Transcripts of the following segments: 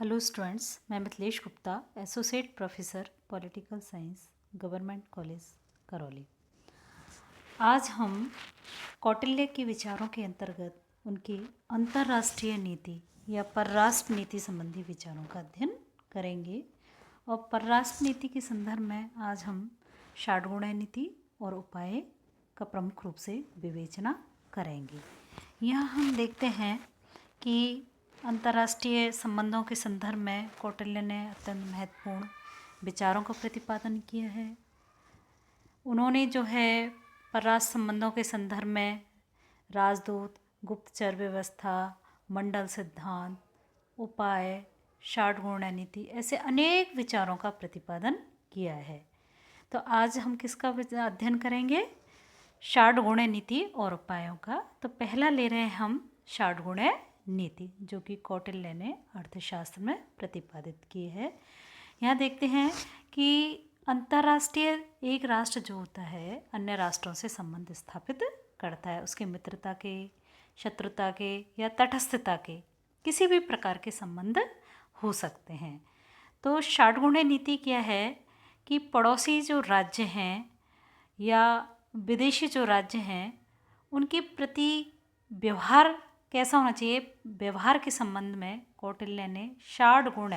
Hello students, मैं Mithilesh Gupta, associate professor political science, government college Karauli. आज हम कौटिल्य के विचारों के अंतर्गत उनकी अंतर्राष्ट्रीय नीति या परराष्ट्र नीति संबंधी विचारों का अध्ययन करेंगे। और परराष्ट्र नीति के संदर्भ में आज हम षाडगुण नीति और उपाय का प्रमुख रूप से विवेचना करेंगे। यहाँ हम देखते हैं कि अंतर्राष्ट्रीय संबंधों के संदर्भ में कौटिल्य ने अत्यंत महत्वपूर्ण विचारों का प्रतिपादन किया है। उन्होंने जो है परराष्ट्र संबंधों के संदर्भ में राजदूत, गुप्तचर व्यवस्था, मंडल सिद्धांत, उपाय, षाडगुण नीति ऐसे अनेक विचारों का प्रतिपादन किया है। तो आज हम किसका अध्ययन करेंगे? षाडगुण नीति और उपायों का। तो पहला ले रहे हैं हम षाडगुण नीति, जो कि कौटिल्य ने अर्थशास्त्र में प्रतिपादित की है। यहाँ देखते हैं कि अंतर्राष्ट्रीय एक राष्ट्र जो होता है अन्य राष्ट्रों से संबंध स्थापित करता है। उसके मित्रता के, शत्रुता के या तटस्थता के किसी भी प्रकार के संबंध हो सकते हैं। तो षाडगुण नीति क्या है कि पड़ोसी जो राज्य हैं या विदेशी जो राज्य हैं उनके प्रति व्यवहार कैसा होना चाहिए, व्यवहार के संबंध में कौटिल्य ने षाडगुण,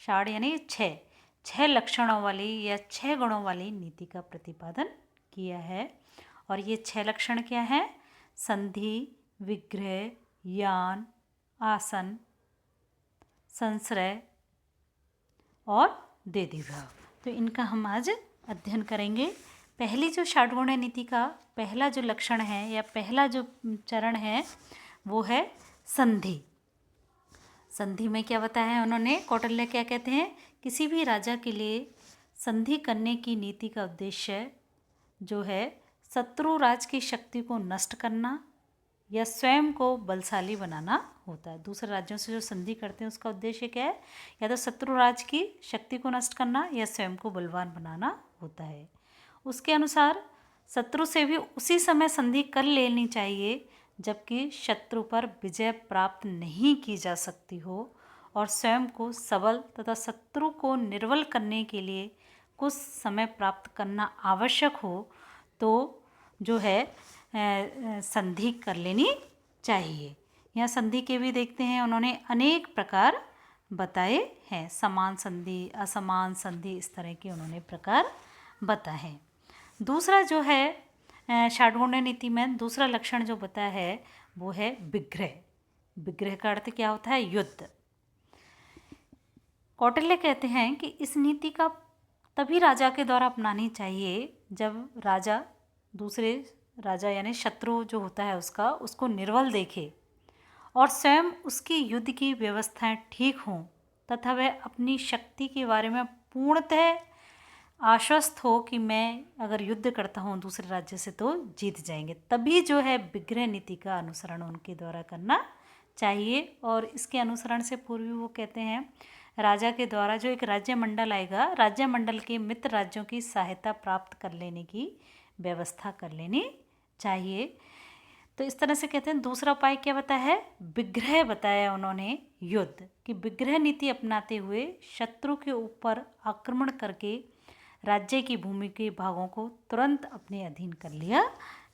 षाड यानी छह लक्षणों वाली या 6 गुणों वाली नीति का प्रतिपादन किया है। और ये 6 लक्षण क्या हैं? संधि, विग्रह, यान, आसन, संश्रय और देदीभाव। तो इनका हम आज अध्ययन करेंगे। पहली जो षाडगुण नीति का पहला जो लक्षण है या पहला जो चरण है वो है संधि। संधि में क्या बताया है उन्होंने? कौटिल्य क्या कहते हैं? किसी भी राजा के लिए संधि करने की नीति का उद्देश्य जो है शत्रु राज की शक्ति को नष्ट करना या स्वयं को बलशाली बनाना होता है। दूसरे राज्यों से जो संधि करते हैं उसका उद्देश्य क्या है? या तो शत्रु राज की शक्ति को नष्ट करना या स्वयं को बलवान बनाना होता है। उसके अनुसार शत्रु से भी उसी समय संधि कर लेनी चाहिए जबकि शत्रु पर विजय प्राप्त नहीं की जा सकती हो और स्वयं को सबल तथा शत्रु को निर्बल करने के लिए कुछ समय प्राप्त करना आवश्यक हो तो जो है संधि कर लेनी चाहिए। यहाँ संधि के भी देखते हैं उन्होंने अनेक प्रकार बताए हैं। समान संधि, असमान संधि, इस तरह के उन्होंने प्रकार बताए हैं। दूसरा जो है षाडगुण नीति में दूसरा लक्षण जो बताया है वो है विग्रह। विग्रह का अर्थ क्या होता है? युद्ध। कौटिल्य कहते हैं कि इस नीति का तभी राजा के द्वारा अपनानी चाहिए जब राजा दूसरे राजा यानी शत्रु जो होता है उसको निर्बल देखे और स्वयं उसकी युद्ध की व्यवस्थाएं ठीक हों तथा वह अपनी शक्ति के बारे में पूर्णतः आश्वस्त हो कि मैं अगर युद्ध करता हूँ दूसरे राज्य से तो जीत जाएंगे। तभी जो है विग्रह नीति का अनुसरण उनके द्वारा करना चाहिए। और इसके अनुसरण से पूर्व वो कहते हैं राजा के द्वारा जो एक राज्य मंडल आएगा, राज्य मंडल के मित्र राज्यों की सहायता प्राप्त कर लेने की व्यवस्था कर लेनी चाहिए। तो इस तरह से कहते हैं। दूसरा उपाय क्या बताया है? विग्रह बताया उन्होंने युद्ध कि विग्रह नीति अपनाते हुए शत्रु के ऊपर आक्रमण करके राज्य की भूमि के भागों को तुरंत अपने अधीन कर लिया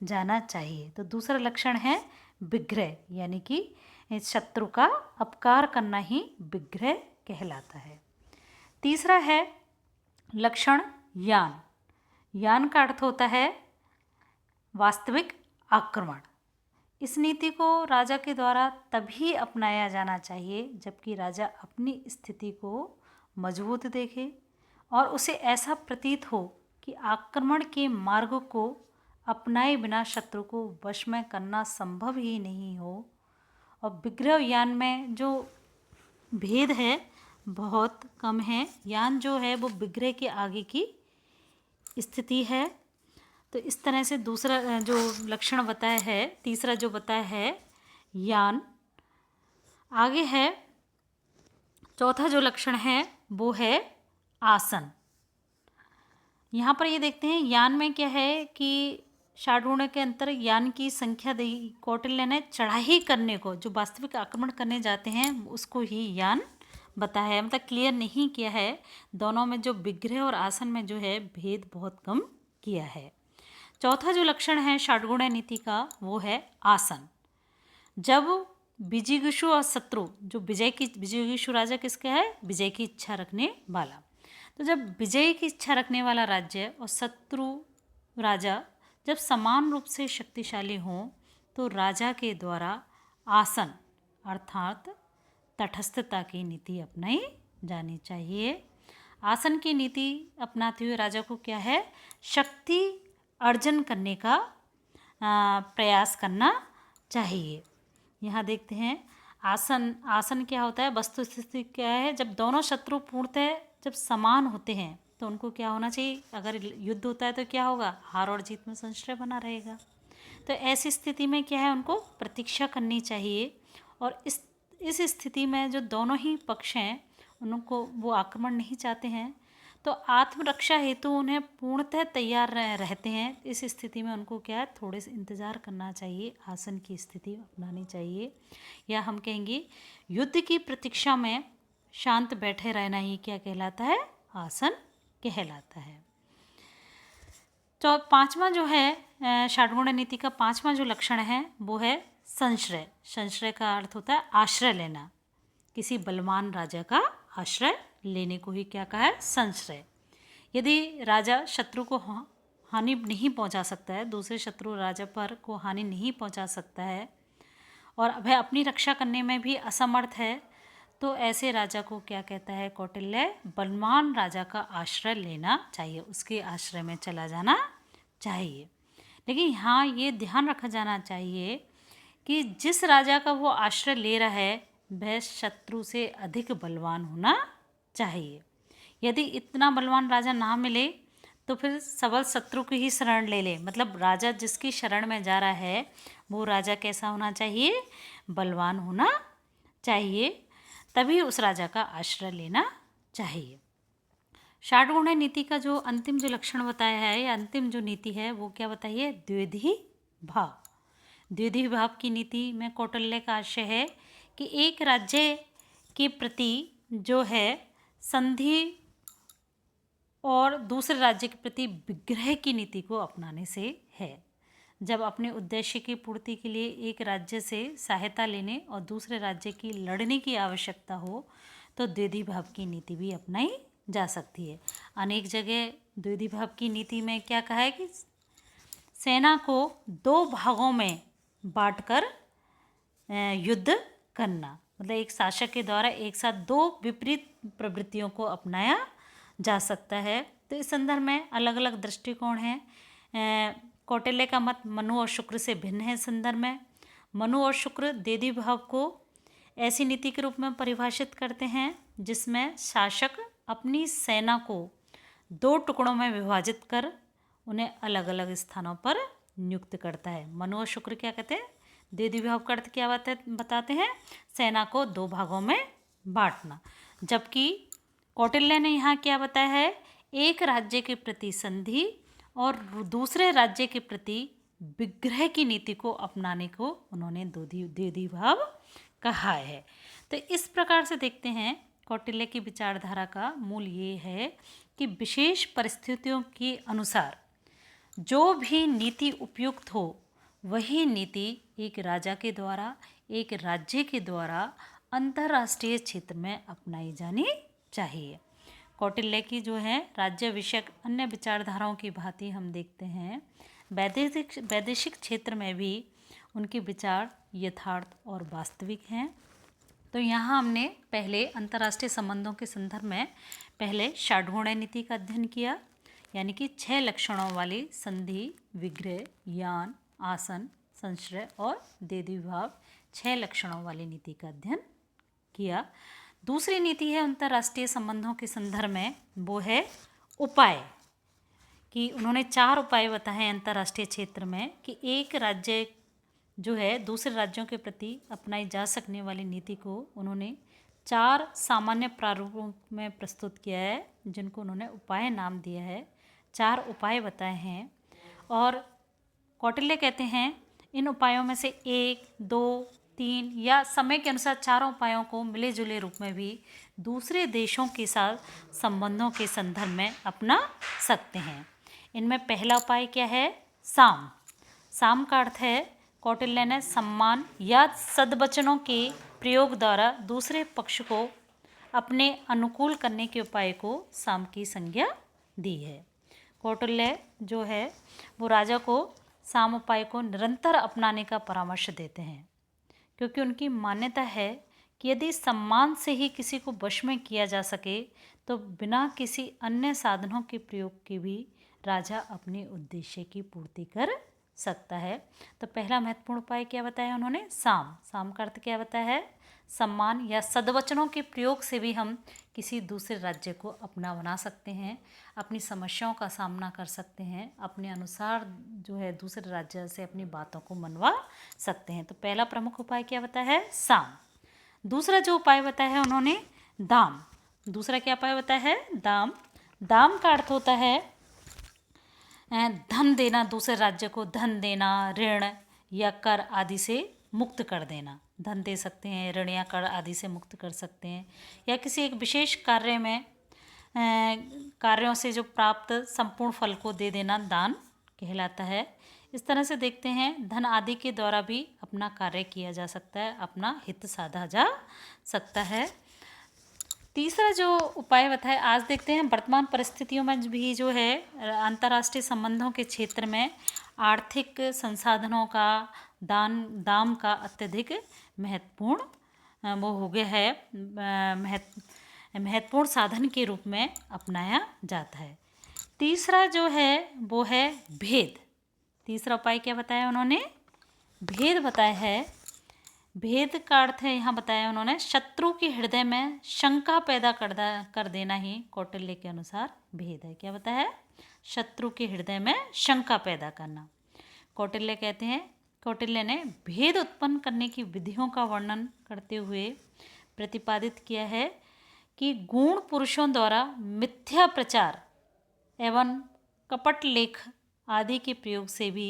जाना चाहिए। तो दूसरा लक्षण है विग्रह, यानी कि शत्रु का अपकार करना ही विग्रह कहलाता है। तीसरा है लक्षण यान। यान का अर्थ होता है वास्तविक आक्रमण। इस नीति को राजा के द्वारा तभी अपनाया जाना चाहिए जबकि राजा अपनी स्थिति को मजबूत देखे और उसे ऐसा प्रतीत हो कि आक्रमण के मार्ग को अपनाए बिना शत्रु को वश में करना संभव ही नहीं हो। और विग्रह यान में जो भेद है बहुत कम है। यान जो है वो विग्रह के आगे की स्थिति है। तो इस तरह से दूसरा जो लक्षण बताया है, तीसरा जो बताया है यान। आगे है चौथा जो लक्षण है वो है आसन। यहाँ पर ये देखते हैं यान में क्या है कि षाडगुण के अंतर यान की संख्या दी। कौटिल्य ने चढ़ाई करने को, जो वास्तविक आक्रमण करने जाते हैं उसको ही यान बताया है, मतलब क्लियर नहीं किया है। दोनों में जो विग्रह और आसन में जो है भेद बहुत कम किया है। चौथा जो लक्षण है षाडगुण नीति का वो है आसन। जब विजिगीषु और शत्रु, जो विजिगीषु राजा किसका है? विजय की इच्छा रखने वाला। तो जब विजय की इच्छा रखने वाला राज्य और शत्रु राजा जब समान रूप से शक्तिशाली हों तो राजा के द्वारा आसन अर्थात तटस्थता की नीति अपनाई जानी चाहिए। आसन की नीति अपनाते हुए राजा को क्या है? शक्ति अर्जन करने का प्रयास करना चाहिए। यहाँ देखते हैं आसन क्या होता है? वस्तु स्थिति क्या है? जब दोनों शत्रु पूर्णतः जब समान होते हैं तो उनको क्या होना चाहिए? अगर युद्ध होता है तो क्या होगा? हार और जीत में संशय बना रहेगा। तो ऐसी स्थिति में क्या है? उनको प्रतीक्षा करनी चाहिए। और इस स्थिति में जो दोनों ही पक्ष हैं उनको वो आक्रमण नहीं चाहते हैं तो आत्मरक्षा हेतु उन्हें पूर्णतः तैयार रहते हैं। इस स्थिति में उनको क्या है? थोड़े से इंतज़ार करना चाहिए, आसन की स्थिति अपनानी चाहिए, या हम कहेंगे युद्ध की प्रतीक्षा में शांत बैठे रहना ही क्या कहलाता है? आसन कहलाता है। तो पांचवा जो है षाडगुण नीति का पांचवा जो लक्षण है वो है संश्रय। संश्रय का अर्थ होता है आश्रय लेना। किसी बलवान राजा का आश्रय लेने को ही क्या कहा है? संश्रय। यदि राजा शत्रु को हानि नहीं पहुंचा सकता है, दूसरे शत्रु राजा पर को हानि नहीं पहुंचा सकता है और वह अपनी रक्षा करने में भी असमर्थ है तो ऐसे राजा को क्या कहता है कौटिल्य? बलवान राजा का आश्रय लेना चाहिए, उसके आश्रय में चला जाना चाहिए। लेकिन यहाँ ये ध्यान रखा जाना चाहिए कि जिस राजा का वो आश्रय ले रहा है वह शत्रु से अधिक बलवान होना चाहिए। यदि इतना बलवान राजा ना मिले तो फिर सबल शत्रु की ही शरण ले ले। मतलब राजा जिसकी शरण में जा रहा है वो राजा कैसा होना चाहिए? बलवान होना चाहिए, तभी उस राजा का आश्रय लेना चाहिए। षाडगुण नीति का जो अंतिम जो लक्षण बताया है या अंतिम जो नीति है वो क्या बताइए? द्विविधि भाव। द्विविधि भाव की नीति में कौटिल्य का आशय है कि एक राज्य के प्रति जो है संधि और दूसरे राज्य के प्रति विग्रह की नीति को अपनाने से है। जब अपने उद्देश्य की पूर्ति के लिए एक राज्य से सहायता लेने और दूसरे राज्य की लड़ने की आवश्यकता हो तो द्विविधि भाव की नीति भी अपनाई जा सकती है। अनेक जगह द्विविधि भाव की नीति में क्या कहा है कि सेना को दो भागों में बांटकर युद्ध करना, मतलब एक शासक के द्वारा एक साथ दो विपरीत प्रवृत्तियों को अपनाया जा सकता है। तो इस संदर्भ में अलग अलग दृष्टिकोण हैं। कौटिल्य का मत मनु और शुक्र से भिन्न है। संदर्भ में मनु और शुक्र द्विविधि भाव को ऐसी नीति के रूप में परिभाषित करते हैं जिसमें शासक अपनी सेना को दो टुकड़ों में विभाजित कर उन्हें अलग अलग स्थानों पर नियुक्त करता है। मनु और शुक्र क्या कहते हैं? द्विविधि भाव का अर्थ क्या बताते हैं? सेना को दो भागों में बांटना। जबकि कौटिल्य ने यहाँ क्या बताया है? एक राज्य के प्रति संधि और दूसरे राज्य के प्रति विग्रह की नीति को अपनाने को उन्होंने द्विविधि भाव कहा है। तो इस प्रकार से देखते हैं कौटिल्य की विचारधारा का मूल ये है कि विशेष परिस्थितियों के अनुसार जो भी नीति उपयुक्त हो वही नीति एक राजा के द्वारा एक राज्य के द्वारा अंतर्राष्ट्रीय क्षेत्र में अपनाई जानी चाहिए। कौटिल्य की जो है राज्य विषयक अन्य विचारधाराओं की भांति हम देखते हैं वैदेशिक क्षेत्र में भी उनके विचार यथार्थ और वास्तविक हैं। तो यहाँ हमने पहले अंतर्राष्ट्रीय संबंधों के संदर्भ में पहले षाडगुण नीति का अध्ययन किया, यानी कि 6 लक्षणों वाली संधि, विग्रह, यान, आसन, संश्रय और द्विविधि भाव 6 लक्षणों वाली नीति का अध्ययन किया। दूसरी नीति है अंतर्राष्ट्रीय संबंधों के संदर्भ में, वो है उपाय, कि उन्होंने 4 उपाय बताए हैं अंतर्राष्ट्रीय क्षेत्र में कि एक राज्य जो है दूसरे राज्यों के प्रति अपनाई जा सकने वाली नीति को उन्होंने 4 सामान्य प्रारूपों में प्रस्तुत किया है जिनको उन्होंने उपाय नाम दिया है। 4 उपाय बताए हैं और कौटिल्य कहते हैं इन उपायों में से 1, 2, 3 या समय के अनुसार चारों उपायों को मिले जुले रूप में भी दूसरे देशों के साथ संबंधों के संदर्भ में अपना सकते हैं। इनमें पहला उपाय क्या है? साम। साम का अर्थ है कौटिल्य ने सम्मान या सद्वचनों के प्रयोग द्वारा दूसरे पक्ष को अपने अनुकूल करने के उपाय को साम की संज्ञा दी है। कौटिल्य जो है वो राजा को साम उपाय को निरंतर अपनाने का परामर्श देते हैं, क्योंकि उनकी मान्यता है कि यदि सम्मान से ही किसी को वश में किया जा सके तो बिना किसी अन्य साधनों के प्रयोग के भी राजा अपने उद्देश्य की पूर्ति कर सकता है। तो पहला महत्वपूर्ण उपाय क्या बताया उन्होंने? साम। साम का अर्थ क्या बताया है? सम्मान या सद्वचनों के प्रयोग से भी हम किसी दूसरे राज्य को अपना बना सकते हैं, अपनी समस्याओं का सामना कर सकते हैं, अपने अनुसार जो है दूसरे राज्य से अपनी बातों को मनवा सकते हैं। तो पहला प्रमुख उपाय क्या बताया है? साम। दूसरा जो उपाय बताया है उन्होंने, दाम। दूसरा क्या उपाय बताया है? दाम। दाम का अर्थ होता है धन देना, दूसरे राज्य को धन देना, ऋण या कर आदि से मुक्त कर देना। धन दे सकते हैं, ऋण या कर आदि से मुक्त कर सकते हैं, या किसी एक विशेष कार्य में कार्यों से जो प्राप्त संपूर्ण फल को दे देना दान कहलाता है। इस तरह से देखते हैं धन आदि के द्वारा भी अपना कार्य किया जा सकता है, अपना हित साधा जा सकता है। तीसरा जो उपाय बताया आज देखते हैं, वर्तमान परिस्थितियों में भी जो है अंतर्राष्ट्रीय संबंधों के क्षेत्र में आर्थिक संसाधनों का दाम का अत्यधिक महत्वपूर्ण वो हो गया है, महत्वपूर्ण साधन के रूप में अपनाया जाता है। तीसरा जो है वो है भेद। तीसरा उपाय क्या बताया उन्होंने? भेद बताया है। भेद का अर्थ है यहाँ बताया उन्होंने शत्रु के हृदय में शंका पैदा कर देना ही कौटिल्य के अनुसार भेद है। क्या बताया है? शत्रु के हृदय में शंका पैदा करना। कौटिल्य कहते हैं, कौटिल्य ने भेद उत्पन्न करने की विधियों का वर्णन करते हुए प्रतिपादित किया है कि गूढ़ पुरुषों द्वारा मिथ्या प्रचार एवं कपट लेख आदि के प्रयोग से भी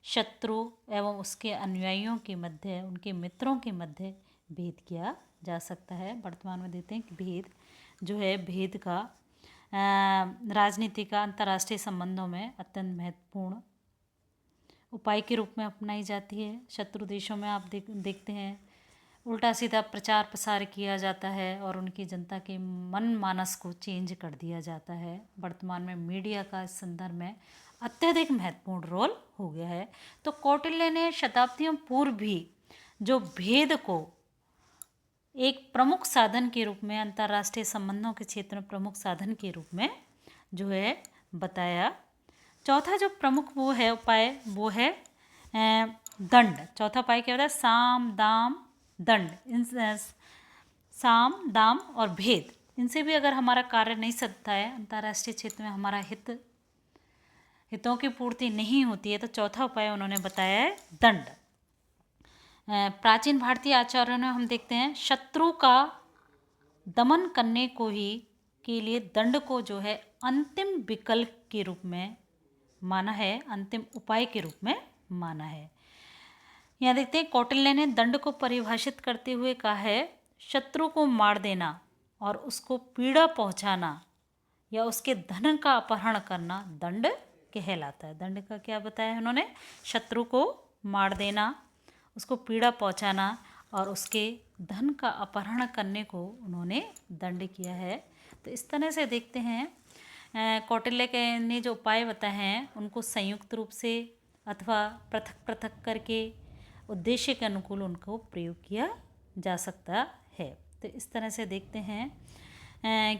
शत्रु एवं उसके अनुयायियों के मध्य, उनके मित्रों के मध्य भेद किया जा सकता है। वर्तमान में देखते हैं कि भेद जो है, भेद का राजनीति का अंतर्राष्ट्रीय संबंधों में अत्यंत महत्वपूर्ण उपाय के रूप में अपनाई जाती है। शत्रु देशों में आप देखते हैं उल्टा सीधा प्रचार प्रसार किया जाता है और उनकी जनता के मन मानस को चेंज कर दिया जाता है। वर्तमान में मीडिया का इस संदर्भ में अत्यधिक महत्वपूर्ण रोल हो गया है। तो कौटिल्य ने शताब्दियों पूर्व भी जो भेद को एक प्रमुख साधन के रूप में, अंतर्राष्ट्रीय संबंधों के क्षेत्र में प्रमुख साधन के रूप में जो है बताया। चौथा जो प्रमुख वो है उपाय वो है दंड। चौथा उपाय क्या होता है? साम, दाम, दंड। इन साम, दाम और भेद, इनसे भी अगर हमारा कार्य नहीं सकता है, अंतर्राष्ट्रीय क्षेत्र में हमारा हितों की पूर्ति नहीं होती है, तो चौथा उपाय उन्होंने बताया है दंड। प्राचीन भारतीय आचार्यों ने हम देखते हैं शत्रु का दमन करने को ही के लिए दंड को जो है अंतिम विकल्प के रूप में माना है, अंतिम उपाय के रूप में माना है। यहाँ देखते हैं कौटिल्य ने दंड को परिभाषित करते हुए कहा है शत्रु को मार देना और उसको पीड़ा पहुँचाना या उसके धन का अपहरण करना दंड कहलाता है। दंड का क्या बताया उन्होंने? शत्रु को मार देना, उसको पीड़ा पहुंचाना और उसके धन का अपहरण करने को उन्होंने दंड किया है। तो इस तरह से देखते हैं कौटिल्य के ने जो उपाय बताए हैं उनको संयुक्त रूप से अथवा पृथक पृथक करके उद्देश्य के अनुकूल उनको प्रयोग किया जा सकता है। तो इस तरह से देखते हैं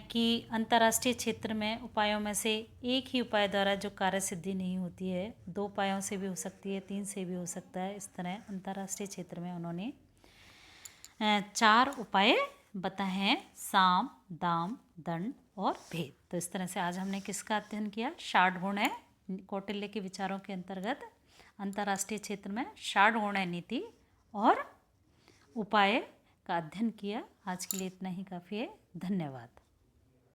कि अंतर्राष्ट्रीय क्षेत्र में उपायों में से एक ही उपाय द्वारा जो कार्य सिद्धि नहीं होती है, 2 उपायों से भी हो सकती है, 3 से भी हो सकता है। इस तरह अंतर्राष्ट्रीय क्षेत्र में उन्होंने 4 उपाय बताए हैं, साम, दाम, दंड और भेद। तो इस तरह से आज हमने किसका अध्ययन किया? षाड्गुण है कौटिल्य के विचारों के अंतर्गत अंतर्राष्ट्रीय क्षेत्र में षाड्गुण नीति और उपाय का अध्ययन किया। आज के लिए इतना ही काफ़ी है। धन्यवाद।